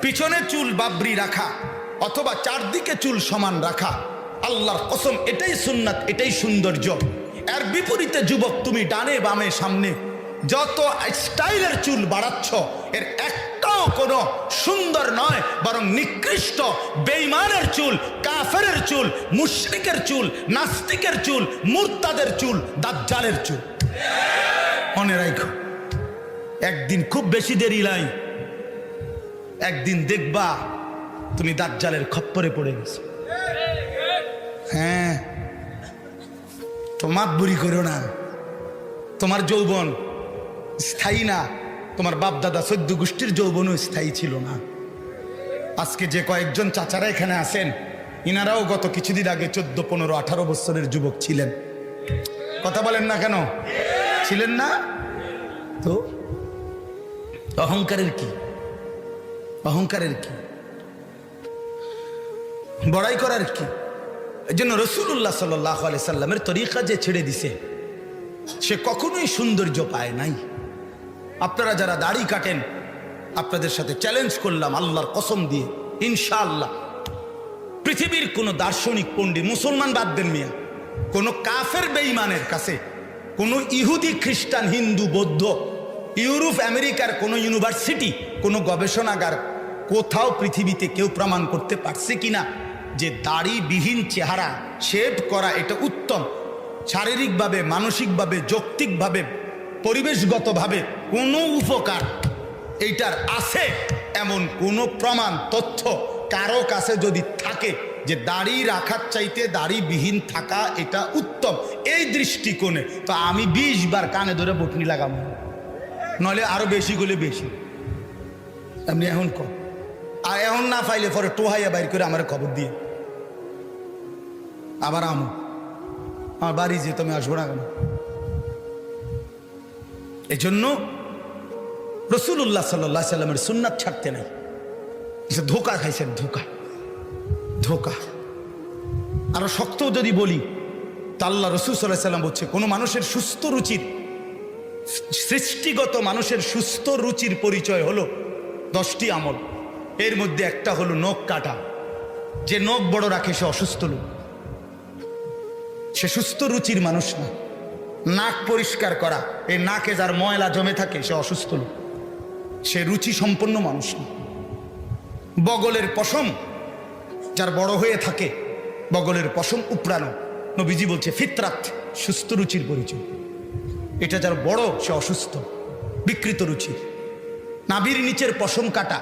পিছনে চুল বাবরি রাখা অথবা চারদিকে চুল সমান রাখা, আল্লাহর কসম এটাই সুন্নাত, এটাই সৌন্দর্য। এর বিপরীতে যুবক, তুমি ডানে বামে সামনে যত স্টাইলের চুল বাড়াচ্ছ, এর একটাও কোনো সুন্দর নয়, বরং নিকৃষ্ট। বেঈমানের চুল, কাফেরের চুল, মুশরিকের চুল, নাস্তিকের চুল, মুরতাদের চুল, দাজ্জালের চুল। মনে রাখো, একদিন, খুব বেশি দেরি নাই, একদিন দেখবা তুমি দাজ্জালের খপ্পরে পড়ে গেছো। হ্যাঁ, তোমার বুড়ি করো না, তোমার যৌবন স্থায়ী না, তোমার বাপ দাদা 14 গোষ্ঠীর যৌবনও স্থায়ী ছিল না। আজকে যে কয়েকজন চাচারা এখানে আছেন, ইনারাও গত কিছুদিন আগে 14, 15, 18 বছরের যুবক ছিলেন। কথা বলেন না কেন? ছিলেন না তো? অহংকারের কি? অহংকারের কি? বড়াই করার কি? এই জন্য রাসূলুল্লাহ সাল্লাল্লাহু আলাইহি সাল্লামের তরিকা যে ছেড়ে দিছে, সে কখনোই সৌন্দর্য পায় নাই। আপনারা যারা দাড়ি কাটেন, আপনাদের সাথে চ্যালেঞ্জ করলাম আল্লাহর কসম দিয়ে, ইনশাআল্লাহ পৃথিবীর কোনো দার্শনিক পণ্ডিত, মুসলমান বাদ দেন মিয়া, কোনো কাফের বেঈমানের কাছে, কোনো ইহুদি, খ্রিস্টান, হিন্দু, বৌদ্ধ, ইউরোপ, আমেরিকার কোনো ইউনিভার্সিটি, কোনো গবেষণাগার, কোথাও পৃথিবীতে কেউ প্রমাণ করতে পারছে কিনা যে দাড়িবিহীন চেহারা শেভ করা এটা উত্তম? শারীরিকভাবে, মানসিকভাবে, যৌক্তিকভাবে, পরিবেশগতভাবে কোনো উপকার এইটার আছে এমন কোনো প্রমাণ, তথ্য কারো কাছে যদি থাকে যে দাড়ি রাখার চাইতে দাড়িবিহীন থাকা এটা উত্তম, এই দৃষ্টিকোণে, তো আমি 20 বার কানে ধরে বটনি লাগাবো, নইলে আরো বেশি গুলো বেশি। আপনি এখন কম, আর এখন না পাইলে পরে টোহাইয়া বাইর করে আমার খবর দিয়ে আবার আমো, আমার বাড়ি যে তুমি আসবো না কেন? এই জন্য রাসূলুল্লাহ সাল্লাল্লাহু আলাইহি সাল্লামের সুন্নাত ছাড়তে নাই। ধোকা খাইছেন, ধোকা, ধোকা। আরো শক্ত যদি বলি, তা আল্লাহ রাসূল সাল্লাল্লাহু আলাইহি সাল্লাম বলছে, কোনো মানুষের সুস্থ রুচির, সৃষ্টিগত মানুষের সুস্থ রুচির পরিচয় হলো 10টি আমল। এর মধ্যে একটা হলো নখ কাটা। যে নখ বড় রাখে সে অসুস্থ লোক, সে সুস্থ রুচির মানুষ না। নাক পরিষ্কার করা, এই নাকে যার ময়লা জমে থাকে সে অসুস্থ লোক, সে রুচি সম্পন্ন মানুষ না। বগলের পশম যার বড় হয়ে থাকে, বগলের পশম উপড়ানো, নবীজি বলছে ফিতরাত, সুস্থ রুচির পরিচয়। এটা যার বড় সে অসুস্থ, বিকৃত রুচির। নাভির নিচের পশম কাটা,